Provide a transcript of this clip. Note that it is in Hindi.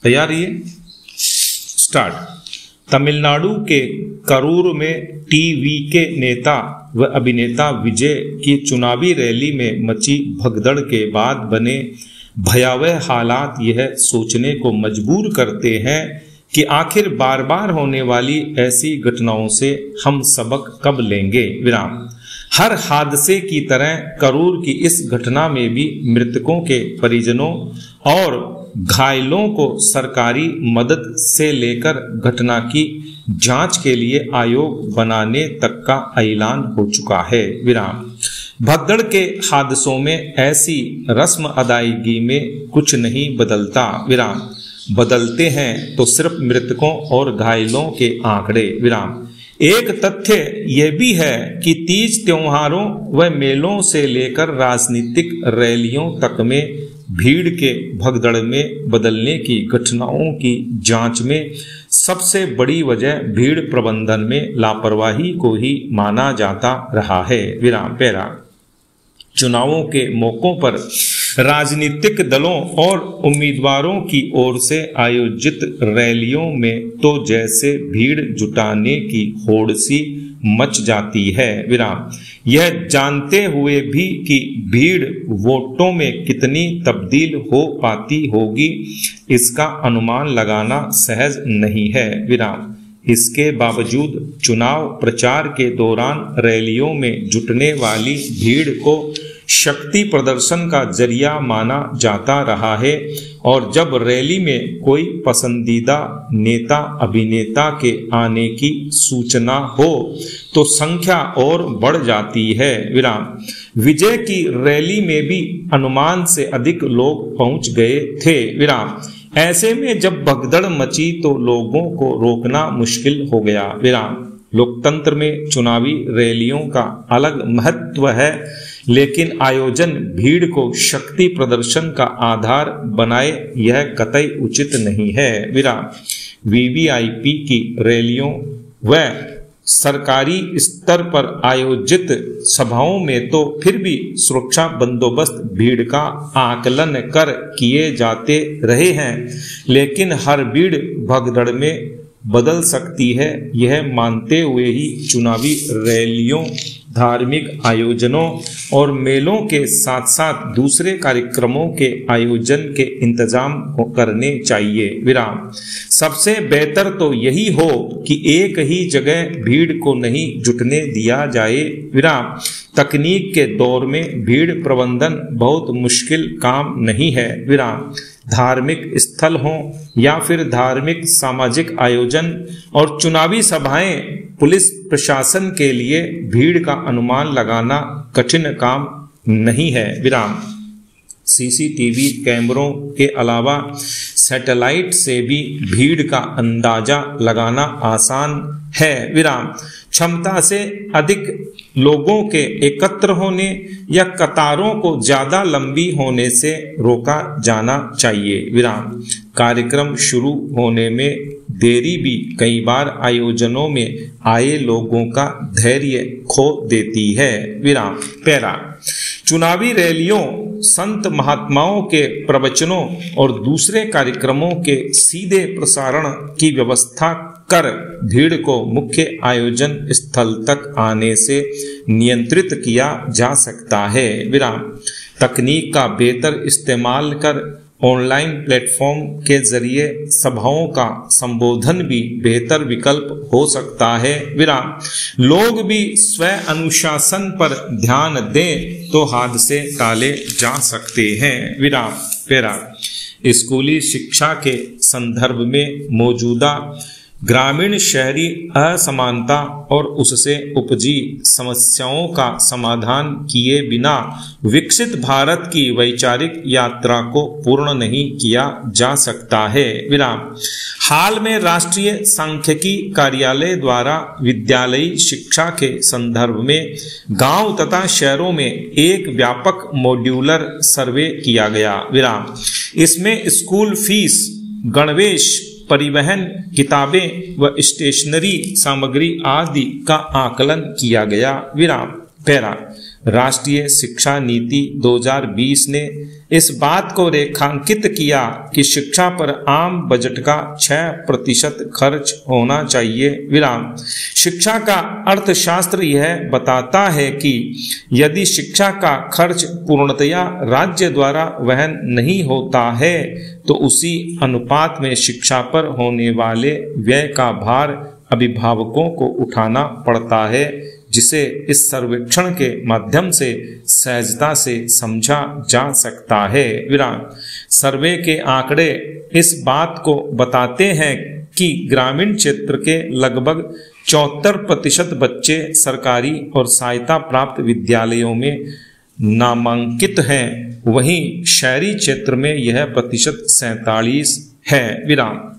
तैयार है? स्टार्ट। तमिलनाडु के करूर में टीवीके नेता व अभिनेता विजय की चुनावी रैली में मची भगदड़ के बाद बने भयावह हालात यह सोचने को मजबूर करते हैं कि आखिर बार बार होने वाली ऐसी घटनाओं से हम सबक कब लेंगे। विराम। हर हादसे की तरह करूर की इस घटना में भी मृतकों के परिजनों और घायलों को सरकारी मदद से लेकर घटना की जांच के लिए आयोग बनाने तक का ऐलान हो चुका है। विराम। भगदड़ के हादसों में ऐसी रस्म अदायगी में कुछ नहीं बदलता। विराम। बदलते हैं तो सिर्फ मृतकों और घायलों के आंकड़े। विराम। एक तथ्य यह भी है कि तीज त्योहारों व मेलों से लेकर राजनीतिक रैलियों तक में भीड़ के भगदड़ में बदलने की घटनाओं की जांच में सबसे बड़ी वजह भीड़ प्रबंधन में लापरवाही को ही माना जाता रहा है। विराम। पैरा। चुनावों के मौकों पर राजनीतिक दलों और उम्मीदवारों की ओर से आयोजित रैलियों में तो जैसे भीड़ जुटाने की होड़ सी मच जाती है। विराम। यह जानते हुए भी कि भीड़ वोटों में कितनी तब्दील हो पाती होगी इसका अनुमान लगाना सहज नहीं है। विराम। इसके बावजूद चुनाव प्रचार के दौरान रैलियों में जुटने वाली भीड़ को शक्ति प्रदर्शन का जरिया माना जाता रहा है और जब रैली में कोई पसंदीदा नेता अभिनेता के आने की सूचना हो तो संख्या और बढ़ जाती है। विराम। विजय की रैली में भी अनुमान से अधिक लोग पहुंच गए थे। विराम। ऐसे में जब भगदड़ मची तो लोगों को रोकना मुश्किल हो गया। विराम। लोकतंत्र में चुनावी रैलियों का अलग महत्व है, लेकिन आयोजन भीड़ को शक्ति प्रदर्शन का आधार बनाए यह कतई उचित नहीं है। विराम। वीवीआईपी की रैलियों व सरकारी स्तर पर आयोजित सभाओं में तो फिर भी सुरक्षा बंदोबस्त भीड़ का आकलन कर किए जाते रहे हैं, लेकिन हर भीड़ भगदड़ में बदल सकती है यह मानते हुए ही चुनावी रैलियों, धार्मिक आयोजनों और मेलों के साथ साथ दूसरे कार्यक्रमों के आयोजन के इंतजाम करने चाहिए। विराम। सबसे बेहतर तो यही हो कि एक ही जगह भीड़ को नहीं जुटने दिया जाए। विराम। तकनीक के दौर में भीड़ प्रबंधन बहुत मुश्किल काम नहीं है। विराम। धार्मिक स्थल हों या फिर धार्मिक सामाजिक आयोजन और चुनावी सभाएं, पुलिस प्रशासन के लिए भीड़ का अनुमान लगाना कठिन काम नहीं है। विराम। सीसीटीवी कैमरों के अलावा सैटेलाइट से भी भीड़ का अंदाजा लगाना आसान है। विराम। क्षमता से अधिक लोगों के एकत्र होने या कतारों को ज्यादा लंबी होने से रोका जाना चाहिए। विराम। कार्यक्रम शुरू होने में देरी भी कई बार आयोजनों में आए लोगों का धैर्य खो देती है। विराम। पैरा। चुनावी रैलियों, संत महात्माओं के प्रवचनों और दूसरे कार्यक्रमों के सीधे प्रसारण की व्यवस्था कर भीड़ को मुख्य आयोजन स्थल तक आने से नियंत्रित किया जा सकता है। विराम। तकनीक का बेहतर इस्तेमाल कर ऑनलाइन प्लेटफॉर्म के जरिए सभाओं का संबोधन भी बेहतर विकल्प हो सकता है। विराम। लोग भी स्व अनुशासन पर ध्यान दें तो हादसे टाले जा सकते हैं। विराम। पैरा। स्कूली शिक्षा के संदर्भ में मौजूदा ग्रामीण शहरी असमानता और उससे उपजी समस्याओं का समाधान किए बिना विकसित भारत की वैचारिक यात्रा को पूर्ण नहीं किया जा सकता है। विराम। हाल में राष्ट्रीय सांख्यिकी कार्यालय द्वारा विद्यालयी शिक्षा के संदर्भ में गांव तथा शहरों में एक व्यापक मॉड्यूलर सर्वे किया गया। विराम। इसमें स्कूल फीस, गणवेश, परिवहन, किताबें व स्टेशनरी सामग्री आदि का आकलन किया गया। विराम। पैरा। राष्ट्रीय शिक्षा नीति 2020 ने इस बात को रेखांकित किया कि शिक्षा पर आम बजट का 6% खर्च होना चाहिए। विराम। शिक्षा का अर्थशास्त्र यह बताता है कि यदि शिक्षा का खर्च पूर्णतया राज्य द्वारा वहन नहीं होता है तो उसी अनुपात में शिक्षा पर होने वाले व्यय का भार अभिभावकों को उठाना पड़ता है, जिसे इस सर्वेक्षण के माध्यम से सहजता से समझा जा सकता है। विराम। सर्वे के आंकड़े इस बात को बताते हैं कि ग्रामीण क्षेत्र के लगभग 74% बच्चे सरकारी और सहायता प्राप्त विद्यालयों में नामांकित हैं, वहीं शहरी क्षेत्र में यह प्रतिशत 47 है। विराम।